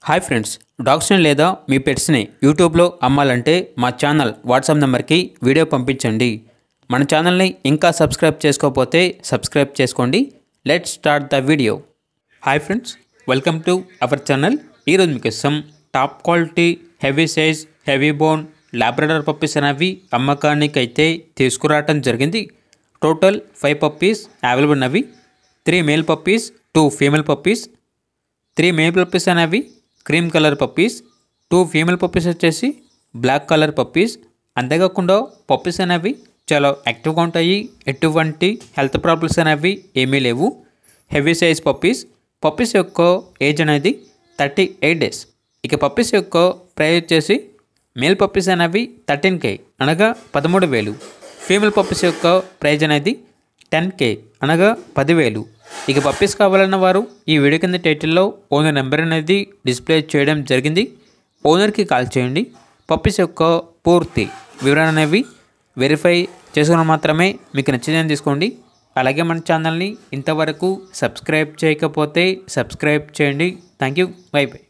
Hi friends, డాగ్స్ని లేదా మీ పెట్స్ని యూట్యూబ్లో అమ్మాలంటే మా ఛానల్ వాట్సాప్ నెంబర్కి వీడియో పంపించండి. మన ఛానల్ని ఇంకా సబ్స్క్రైబ్ చేసుకోకపోతే సబ్స్క్రైబ్ చేసుకోండి. Let's start the video. Hi friends, welcome to our channel. ఈరోజు మీకోసం top quality heavy size heavy bone Labrador puppies అనేవి అమ్మకానికి అయితే తీసుకురావటం జరిగింది. టోటల్ 5 పప్పీస్ అవైలబుల్ ఉన్నవి. 3 male puppies, 2 female puppies. 3 male puppies అనేవి cream colour puppies, 2 female puppies వచ్చేసి బ్లాక్ కలర్ పప్పీస్. అంతేకాకుండా పప్పీస్ అనేవి చాలా యాక్టివ్గా ఉంటాయి. ఎటువంటి హెల్త్ ప్రాబ్లమ్స్ అనేవి ఏమీ లేవు. Heavy size puppies. పప్పీస్ యొక్క ఏజ్ అనేది 38 డేస్. ఇక పప్పీస్ యొక్క ప్రైస్ వచ్చేసి మేల్ పప్పీస్ అనేవి 13K అనగా 13,000. ఫీమేల్ పప్పీస్ యొక్క ప్రైజ్ అనేది 10K అనగా 10,000. ఇక పప్పీస్ కావాలన్న వారు ఈ వీడియో కింద టైటిల్లో ఓనర్ నెంబర్ అనేది డిస్ప్లే చేయడం జరిగింది. ఓనర్కి కాల్ చేయండి. పప్పీస్ యొక్క పూర్తి వివరణ అనేవి వెరిఫై చేసుకుని మాత్రమే మీకు నచ్చిందని తీసుకోండి. అలాగే మన ఛానల్ని ఇంతవరకు సబ్స్క్రైబ్ చేయకపోతే సబ్స్క్రైబ్ చేయండి. Thank you. By by.